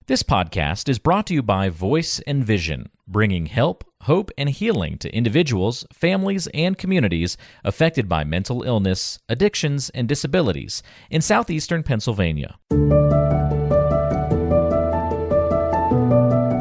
This podcast is brought to you by Voice and Vision, bringing help, hope, and healing to individuals, families, and communities affected by mental illness, addictions, and disabilities in southeastern Pennsylvania.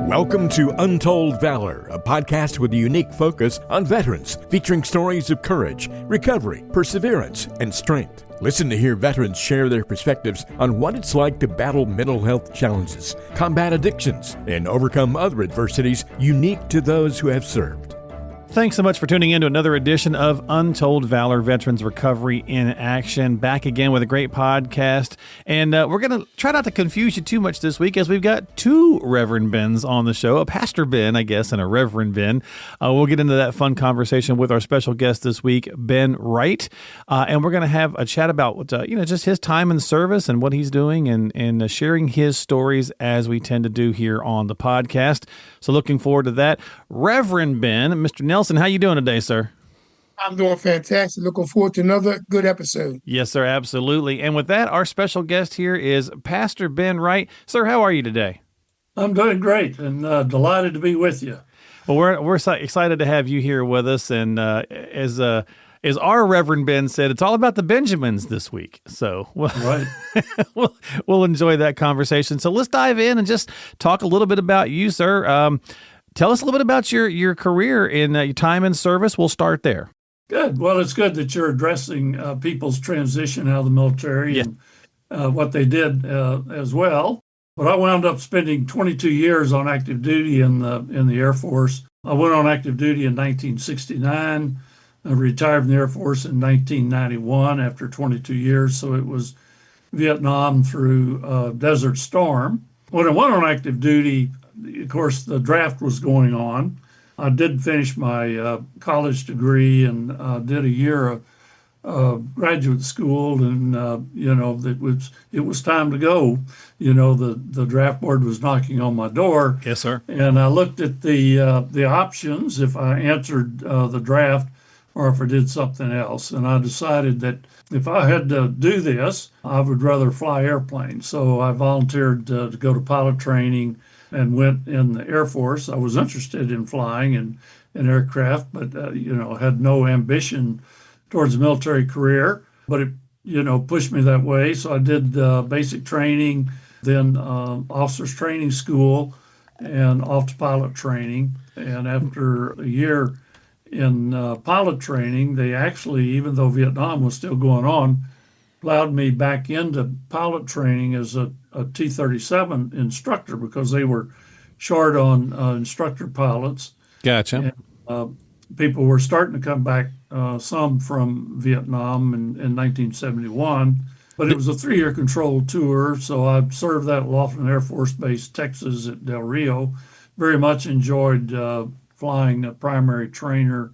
Welcome to Untold Valor, a podcast with a unique focus on veterans, featuring stories of courage, recovery, perseverance, and strength. Listen to hear veterans share their perspectives on what it's like to battle mental health challenges, combat addictions, and overcome other adversities unique to those who have served. Thanks so much for tuning in to another edition of Untold Valor, Veterans Recovery in Action. Back again with a great podcast. And we're going to try not to confuse you too much this week, as we've got two Reverend Bens on the show, a Pastor Ben, I guess, and a Reverend Ben. We'll get into that fun conversation with our special guest this week, Ben Wright. And we're going to have a chat about, just his time in service and what he's doing and sharing his stories as we tend to do here on the podcast. So looking forward to that. Reverend Ben, Mr. Nelson, how you doing today, sir? I'm doing fantastic. Looking forward to another good episode. Yes, sir, absolutely. And with that, our special guest here is Pastor Ben Wright. Sir, how are you today? I'm doing great and delighted to be with you. Well, we're so excited to have you here with us. And as our Reverend Ben said, it's all about the Benjamins this week. So right. we'll enjoy that conversation. So let's dive in and just talk a little bit about you, sir. Tell us a little bit about your career in your time in service. We'll start there. Good. Well, it's good that you're addressing people's transition out of the military and what they did as well. But I wound up spending 22 years on active duty in the Air Force. I went on active duty in 1969. I retired from the Air Force in 1991 after 22 years. So it was Vietnam through Desert Storm. When I went on active duty, of course, the draft was going on. I did finish my college degree and did a year of graduate school, and it was time to go. The draft board was knocking on my door. Yes, sir. And I looked at the options if I answered the draft or if I did something else. And I decided that if I had to do this, I would rather fly airplanes. So I volunteered to go to pilot training and went in the Air Force. I was interested in flying and aircraft, but, had no ambition towards a military career. But it, pushed me that way. So I did basic training, then officers training school, and off to pilot training. And after a year in pilot training, they actually, even though Vietnam was still going on, allowed me back into pilot training as a T-37 instructor because they were short on instructor pilots. Gotcha. And, people were starting to come back, some from Vietnam in 1971, but it was a 3-year controlled tour. So I served that at Laughlin Air Force Base, Texas at Del Rio. Very much enjoyed flying a primary trainer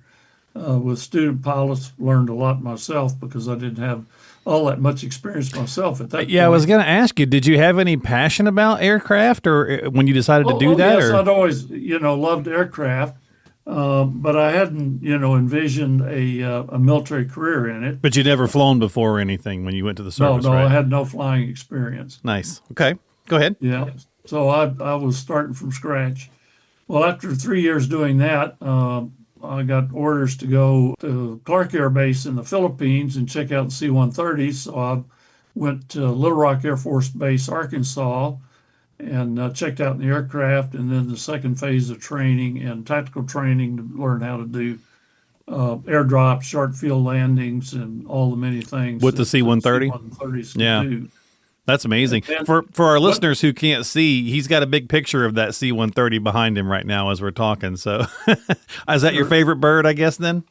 with student pilots. Learned a lot myself because I didn't have all that much experience myself at that point. I was going to ask you, did you have any passion about aircraft or when you decided to do that? Yes, or? I'd always, loved aircraft, but I hadn't, envisioned a military career in it. But you'd never flown before or anything when you went to the service, No, right? I had no flying experience. Nice. Okay, go ahead. Yeah, so I was starting from scratch. Well, after 3 years doing that, I got orders to go to Clark Air Base in the Philippines and check out the C-130s. So I went to Little Rock Air Force Base, Arkansas, and checked out the aircraft. And then the second phase of training and tactical training to learn how to do airdrops, short field landings, and all the many things. With the C-130? C-130s can do. That's amazing. For our listeners who can't see, he's got a big picture of that C-130 behind him right now as we're talking. So is that your favorite bird, I guess, then?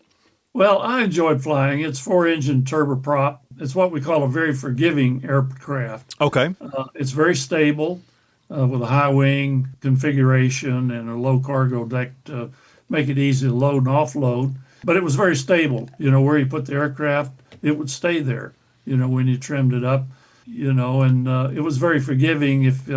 Well, I enjoyed flying. It's 4-engine turboprop. It's what we call a very forgiving aircraft. Okay. It's very stable with a high wing configuration and a low cargo deck to make it easy to load and offload. But it was very stable. Where you put the aircraft, it would stay there, when you trimmed it up. And it was very forgiving if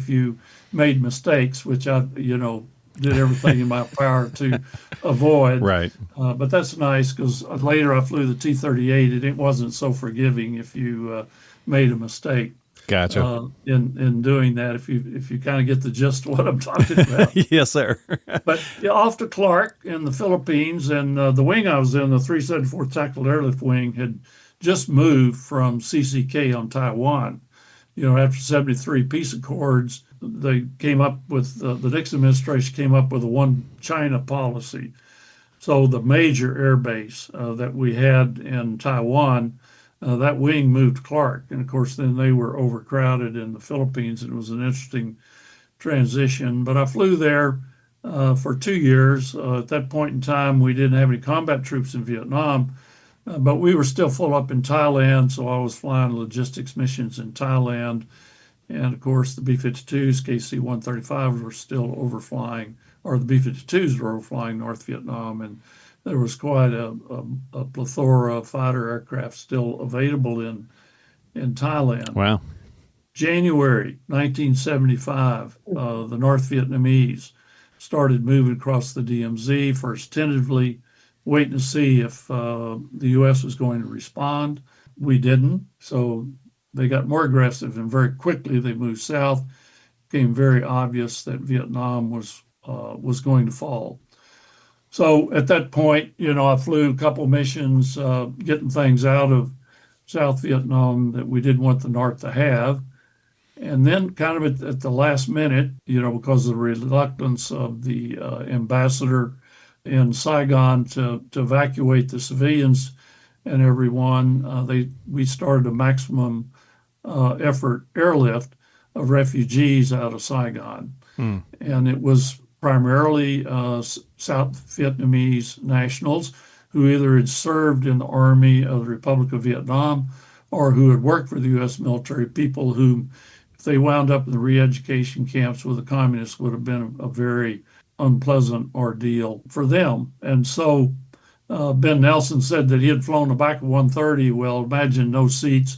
you made mistakes, which I, did everything in my power to avoid. Right. But that's nice because later I flew the T-38 and it wasn't so forgiving if you made a mistake. Gotcha. in doing that. If you kind of get the gist of what I'm talking about. Yes, sir. But yeah, off to Clark in the Philippines, and the wing I was in, the 374th Tactical Airlift Wing, had just moved from CCK on Taiwan. After 73 peace accords, they came up with the Nixon administration came up with a one China policy. So the major air base that we had in Taiwan, that wing moved to Clark. And of course, then they were overcrowded in the Philippines. And it was an interesting transition. But I flew there for 2 years. At that point in time, we didn't have any combat troops in Vietnam, but we were still full up in Thailand. So I was flying logistics missions in Thailand. And of course, the B-52s, KC-135s were still overflying, or the B-52s were overflying North Vietnam. And there was quite a plethora of fighter aircraft still available in Thailand. Wow. January 1975, the North Vietnamese started moving across the DMZ, first tentatively, waiting to see if the U.S. was going to respond. We didn't, so they got more aggressive, and very quickly they moved south. It became very obvious that Vietnam was going to fall. So at that point, I flew a couple missions, getting things out of South Vietnam that we didn't want the North to have. And then kind of at the last minute, because of the reluctance of the ambassador in Saigon to evacuate the civilians and everyone, we started a maximum effort airlift of refugees out of Saigon. And it was primarily South Vietnamese nationals who either had served in the Army of the Republic of Vietnam or who had worked for the U.S. military, people who, if they wound up in the re-education camps with the communists, would have been a very unpleasant ordeal for them. And so Ben Nelson said that he had flown the back of 130. Well, imagine no seats,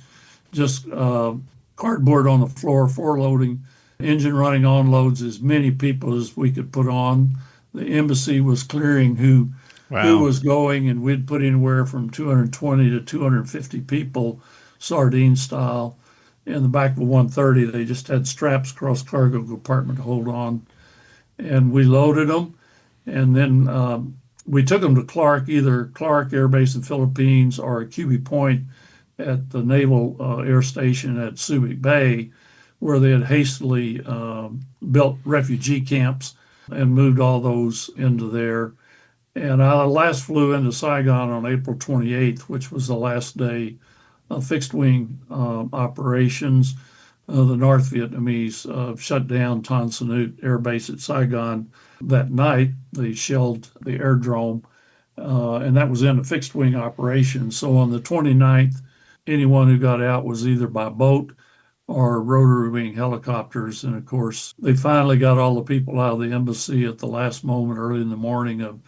just cardboard on the floor, forloading, engine running on loads, as many people as we could put on. The embassy was clearing who was going, and we'd put anywhere from 220 to 250 people, sardine style, in the back of a 130. They just had straps across cargo compartment to hold on. And we loaded them, and then we took them to Clark, either Clark Air Base in the Philippines or QB Point at the Naval Air Station at Subic Bay, where they had hastily built refugee camps and moved all those into there. And I last flew into Saigon on April 28th, which was the last day of fixed wing operations. The North Vietnamese shut down Tan Son Nhut Air Base at Saigon that night. They shelled the aerodrome, and that was in a fixed wing operation. So on the 29th, anyone who got out was either by boat or rotary wing helicopters. And of course, they finally got all the people out of the embassy at the last moment, early in the morning of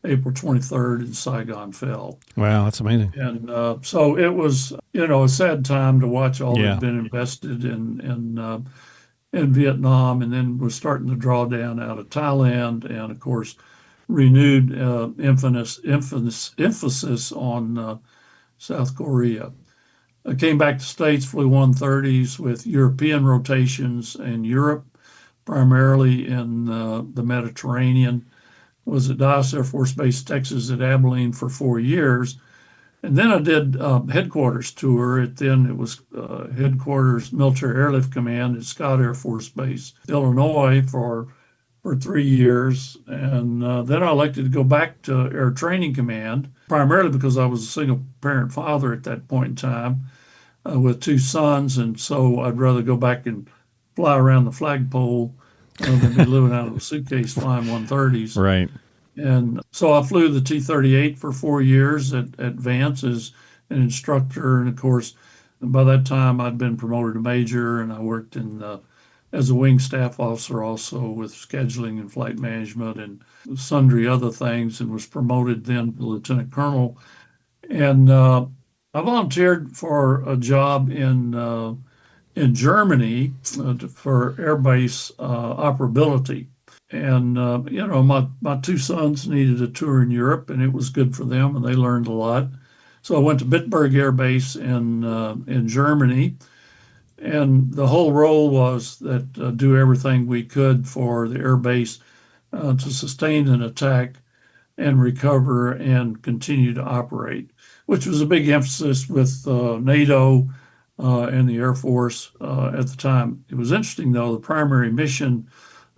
April 23rd, and Saigon fell. Wow, that's amazing. And so it was, a sad time to watch all that had been invested in Vietnam, and then was starting to draw down out of Thailand, and of course, renewed emphasis on South Korea. I came back to States, flew 130s with European rotations in Europe, primarily in the Mediterranean. Was at Dallas Air Force Base, Texas at Abilene for 4 years. And then I did headquarters tour. Then it was headquarters Military Airlift Command at Scott Air Force Base, Illinois for 3 years. And then I elected to go back to Air Training Command, primarily because I was a single parent father at that point in time with 2 sons. And so I'd rather go back and fly around the flagpole than be living out of a suitcase flying 130s. Right. And so I flew the T-38 for 4 years at Vance as an instructor. And of course, by that time I'd been promoted to major, and I worked as a wing staff officer also with scheduling and flight management and sundry other things, and was promoted then to lieutenant colonel. And I volunteered for a job in Germany for airbase operability. And, my 2 sons needed a tour in Europe, and it was good for them, and they learned a lot. So I went to Bitburg Air Base in Germany And the whole role was that do everything we could for the air base to sustain an attack and recover and continue to operate, which was a big emphasis with NATO and the Air Force at the time. It was interesting, though, the primary mission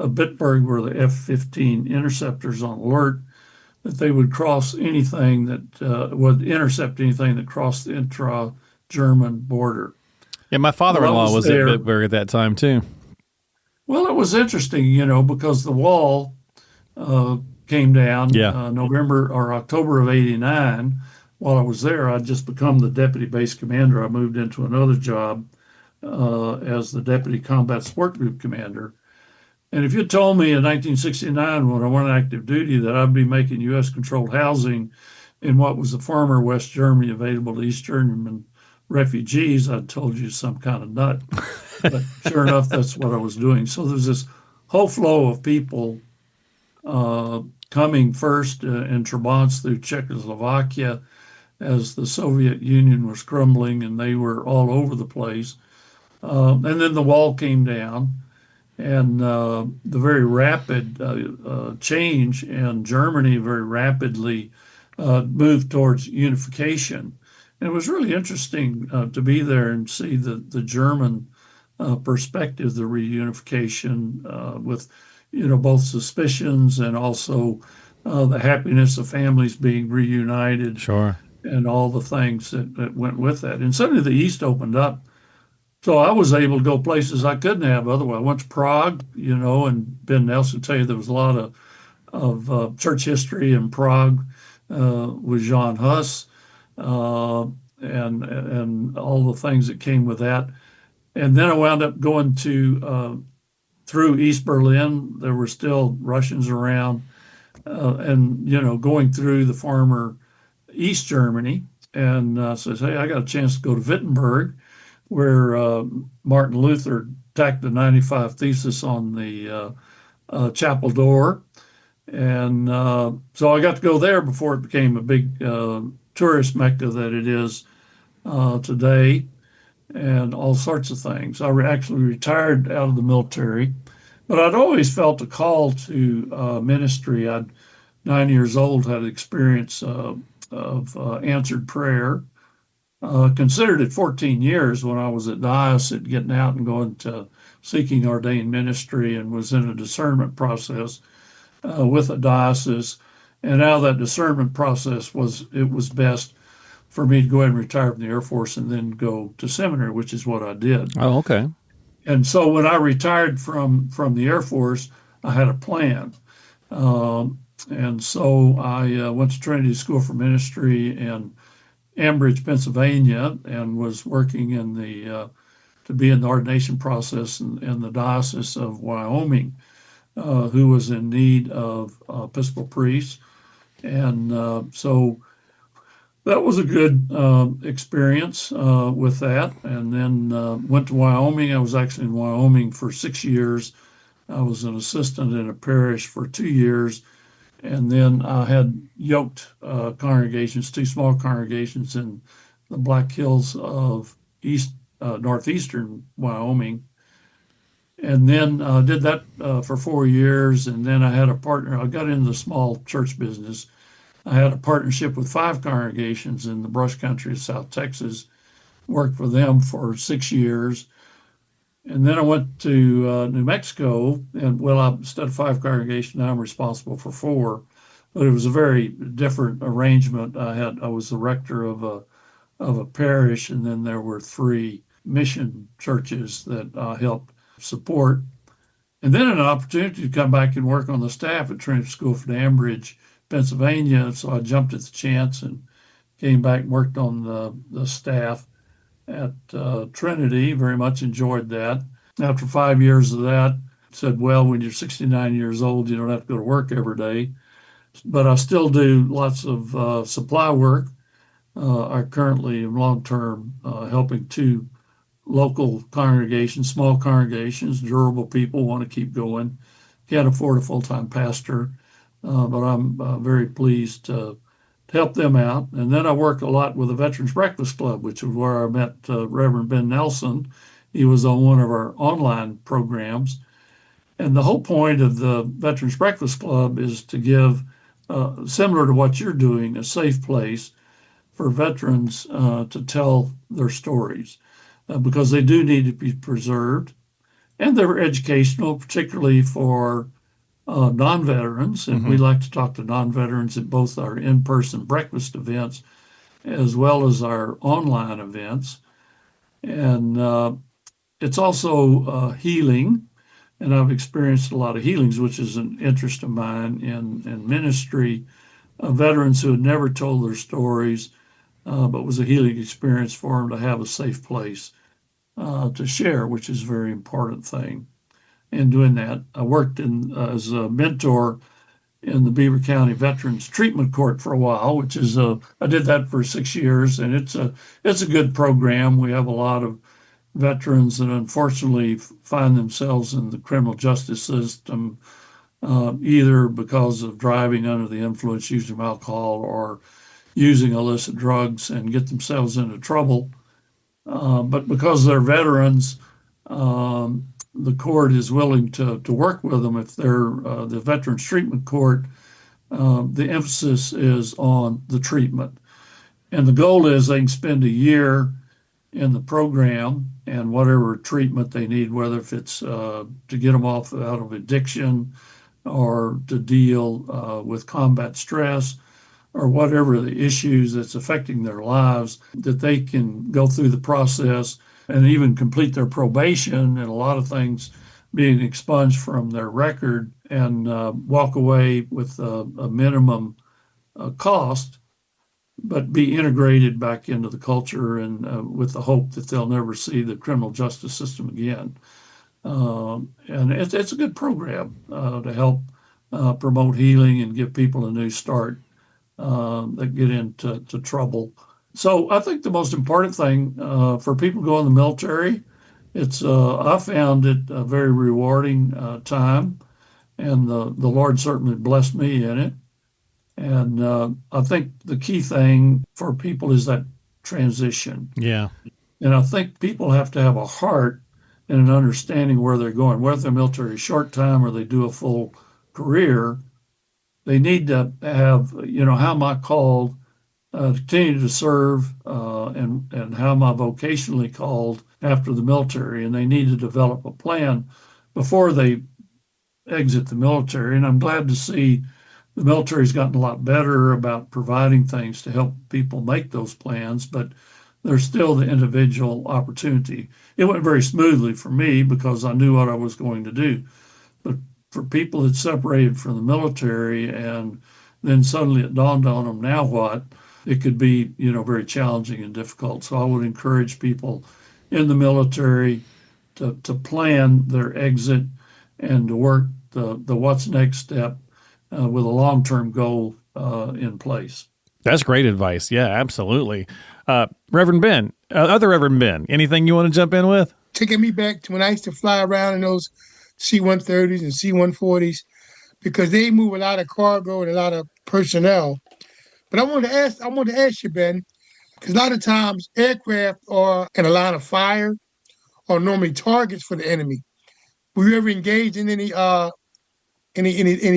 of Bitburg were the F-15 interceptors on alert, that they would cross anything that would intercept anything that crossed the intra-German border. Yeah, my father-in-law was at Bitburg at that time, too. Well, it was interesting, because the wall came down November or October of '89. While I was there, I'd just become the deputy base commander. I moved into another job as the deputy combat support group commander. And if you told me in 1969, when I went on active duty, that I'd be making U.S. controlled housing in what was the former West Germany available to East German refugees, I'd told you some kind of nut. But sure enough, that's what I was doing. So there's this whole flow of people coming first in Trabants through Czechoslovakia as the Soviet Union was crumbling and they were all over the place. And then the wall came down, and the very rapid change in Germany very rapidly moved towards unification. And it was really interesting to be there and see the German perspective, the reunification with, both suspicions and also the happiness of families being reunited. Sure. And all the things that went with that. And suddenly the East opened up. So I was able to go places I couldn't have otherwise. I went to Prague, and Ben Nelson will tell you there was a lot of church history in Prague with John Huss and all the things that came with that. And then I wound up going to through East Berlin. There were still Russians around, and going through the former East Germany, and says, hey, I got a chance to go to Wittenberg, where Martin Luther tacked the 95 Thesis on the chapel door. And so I got to go there before it became a big tourist mecca that it is today, and all sorts of things. I actually retired out of the military, but I'd always felt a call to ministry. I'd 9 years old, had experience of answered prayer. Considered it 14 years when I was at diocese, getting out and going to seeking ordained ministry, and was in a discernment process with a diocese. And now that discernment process was best for me to go ahead and retire from the Air Force and then go to seminary, which is what I did. Oh, okay. And so when I retired from the Air Force, I had a plan. And so I went to Trinity School for Ministry in Ambridge, Pennsylvania, and was working in to be in the ordination process in the Diocese of Wyoming, who was in need of Episcopal priests. And so that was a good experience with that. And then went to Wyoming. I was actually in Wyoming for 6 years. I was an assistant in a parish for 2 years. And then I had yoked congregations, 2 small congregations in the Black Hills of northeastern Wyoming. And then did that for 4 years. And then I had a partner. I got into the small church business. I had a partnership with 5 congregations in the brush country of South Texas, worked for them for 6 years. And then I went to New Mexico, and instead of 5 congregations, now I'm responsible for 4. But it was a very different arrangement. I was the rector of a parish, and then there were 3 mission churches that I helped support. And then an opportunity to come back and work on the staff at Trinity School for Ambridge, Pennsylvania. So I jumped at the chance and came back and worked on the staff at Trinity. Very much enjoyed that. After 5 years of that, said, well, when you're 69 years old, you don't have to go to work every day. But I still do lots of supply work. I currently am long-term helping 2 local congregations, small congregations, durable people want to keep going. Can't afford a full-time pastor, but I'm very pleased to help them out. And then I work a lot with the Veterans Breakfast Club, which is where I met Reverend Ben Nelson He was on one of our online programs. And the whole point of the Veterans Breakfast Club is to give, similar to what you're doing, a safe place for veterans to tell their stories because they do need to be preserved. And they're educational, particularly for non-veterans. And we like to talk to non-veterans at both our in-person breakfast events as well as our online events. And it's also healing. And I've experienced a lot of healings, which is an interest of mine in ministry. Veterans who had never told their stories, but was a healing experience for them to have a safe place to share, which is a very important thing. In doing that, I worked as a mentor in the Beaver County Veterans Treatment Court for a while, which is I did that for 6 years, and it's a good program. We have a lot of veterans that unfortunately find themselves in the criminal justice system, either because of driving under the influence, using alcohol, or using illicit drugs and get themselves into trouble. But because they're veterans, the court is willing to work with them. If they're the Veterans Treatment Court, the emphasis is on the treatment. And the goal is they can spend a year in the program and whatever treatment they need, whether if it's to get them out of addiction or to deal with combat stress or whatever the issues that's affecting their lives, that they can go through the process and even complete their probation and a lot of things being expunged from their record and walk away with a minimum cost, but be integrated back into the culture and with the hope that they'll never see the criminal justice system again. And it's a good program to help promote healing and give people a new start that get into trouble. So I think the most important thing for people who go in the military, I found it a very rewarding time, and the Lord certainly blessed me in it. And I think the key thing for people is that transition. Yeah. And I think people have to have a heart and an understanding where they're going, whether they're military short time or they do a full career. They need to have, how am I called to continue to serve and how am I vocationally called after the military? And they need to develop a plan before they exit the military. And I'm glad to see the military's gotten a lot better about providing things to help people make those plans, but there's still the individual opportunity. It went very smoothly for me because I knew what I was going to do. But for people that separated from the military and then suddenly it dawned on them, now what? It could be, very challenging and difficult. So I would encourage people in the military to plan their exit and to work the what's next step with a long-term goal in place. That's great advice. Yeah, absolutely. Reverend Ben, other Reverend Ben, anything you want to jump in with? Taking me back to when I used to fly around in those C-130s and C-140s because they move a lot of cargo and a lot of personnel. But I wanted to ask you, Ben, because a lot of times aircraft are in a line of fire or normally targets for the enemy. Were you ever engaged in any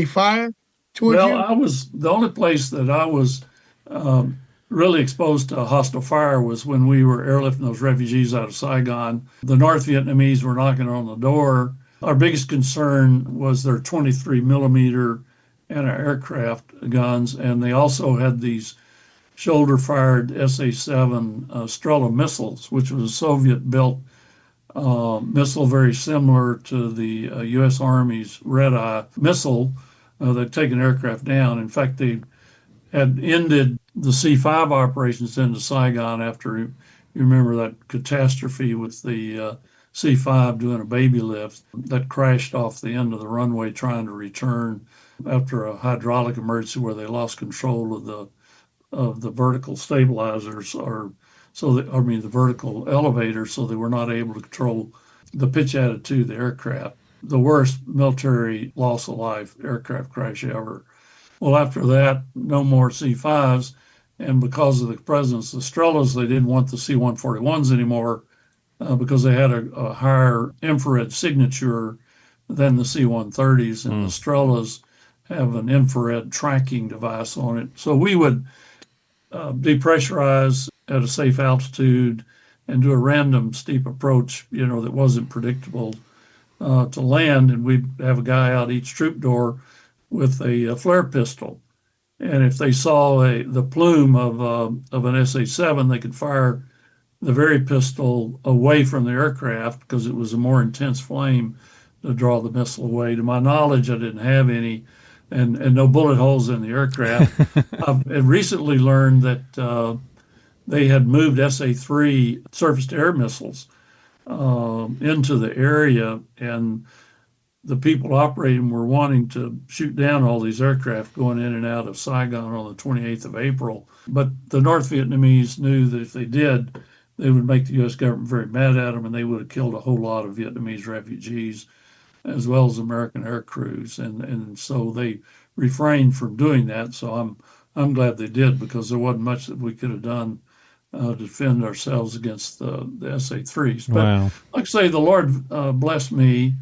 fire towards you? I was the only place that I was really exposed to hostile fire was when we were airlifting those refugees out of Saigon. The North Vietnamese were knocking on the door. Our biggest concern was their 23 millimeter anti-aircraft guns, and they also had these shoulder-fired SA-7 Strela missiles, which was a Soviet-built missile very similar to the U.S. Army's Red Eye missile that taken aircraft down. In fact, they had ended the C-5 operations into Saigon after, you remember that catastrophe with the C-5 doing a baby lift that crashed off the end of the runway trying to return after a hydraulic emergency where they lost control of the vertical stabilizers the vertical elevator, so they were not able to control the pitch attitude of the aircraft. The worst military loss of life aircraft crash ever. Well, after that, no more C-5s, and because of the presence of the Strelas, they didn't want the C-141s anymore because they had a higher infrared signature than the C-130s, and the Strelas have an infrared tracking device on it. So we would depressurize at a safe altitude and do a random steep approach, that wasn't predictable to land. And we'd have a guy out each troop door with a flare pistol. And if they saw the plume of an SA-7, they could fire the very pistol away from the aircraft because it was a more intense flame to draw the missile away. To my knowledge, I didn't have any, and no bullet holes in the aircraft. I've recently learned that they had moved SA-3 surface-to-air missiles into the area, and the people operating were wanting to shoot down all these aircraft going in and out of Saigon on the 28th of April. But the North Vietnamese knew that if they did, they would make the U.S. government very mad at them, and they would have killed a whole lot of Vietnamese refugees as well as American air crews. And so they refrained from doing that. So I'm glad they did, because there wasn't much that we could have done to defend ourselves against the SA-3s. But Wow. like I say, the Lord blessed me,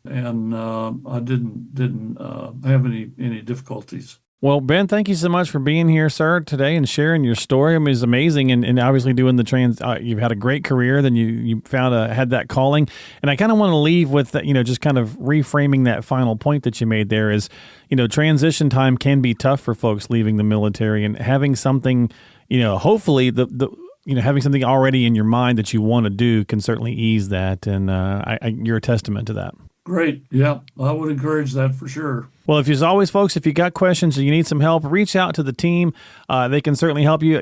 and I didn't have any difficulties. Well, Ben, thank you so much for being here, sir, today and sharing your story. I mean, it's amazing, and obviously doing the you've had a great career. Then you had that calling, and I kind of want to leave with that, just kind of reframing that final point that you made there is, transition time can be tough for folks leaving the military, and having something, hopefully having something already in your mind that you want to do can certainly ease that, and you're a testament to that. Great. Yeah, I would encourage that for sure. Well, as always, folks, if you got questions or you need some help, reach out to the team. They can certainly help you.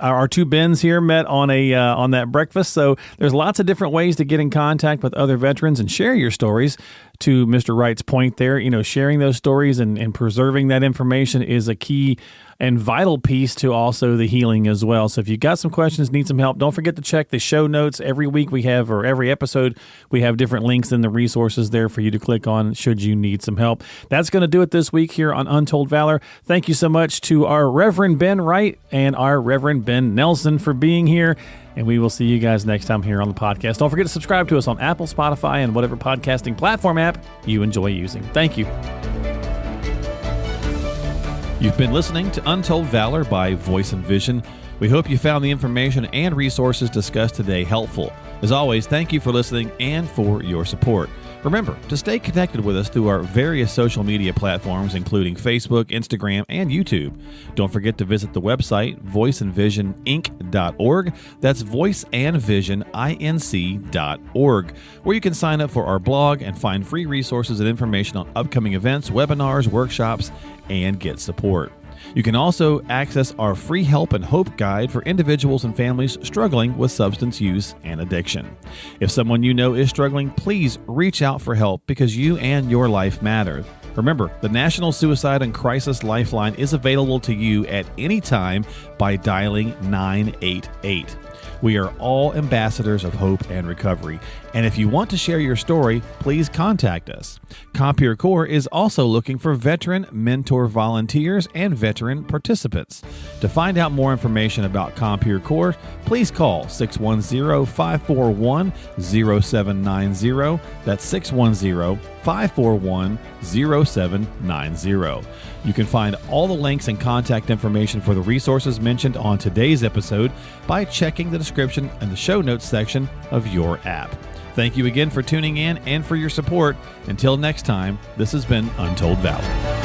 Our two Bens here met on that breakfast, so there's lots of different ways to get in contact with other veterans and share your stories. To Mr. Wright's point there, sharing those stories and preserving that information is a key and vital piece to also the healing as well. So if you've got some questions, need some help, don't forget to check the show notes. Every week every episode, we have different links in the resources there for you to click on should you need some help. That's going to do it this week here on Untold Valor. Thank you so much to our Reverend Ben Wright and our Reverend Ben Nelson for being here. And we will see you guys next time here on the podcast. Don't forget to subscribe to us on Apple, Spotify, and whatever podcasting platform app you enjoy using. Thank you. You've been listening to Untold Valor by Voice and Vision. We hope you found the information and resources discussed today helpful. As always, thank you for listening and for your support. Remember to stay connected with us through our various social media platforms, including Facebook, Instagram, and YouTube. Don't forget to visit the website, voiceandvisioninc.org. That's voiceandvisioninc.org, where you can sign up for our blog and find free resources and information on upcoming events, webinars, workshops, and get support. You can also access our free help and hope guide for individuals and families struggling with substance use and addiction. If someone you know is struggling, please reach out for help, because you and your life matter. Remember, the National Suicide and Crisis Lifeline is available to you at any time by dialing 988. We are all ambassadors of hope and recovery, and if you want to share your story, please contact us. Compeer Corps is also looking for veteran mentor volunteers and veteran participants. To find out more information about Compeer Corps, please call 610-541-0790. That's 610-541-0790. You can find all the links and contact information for the resources mentioned on today's episode by checking the description and the show notes section of your app. Thank you again for tuning in and for your support. Until next time, this has been Untold Valor.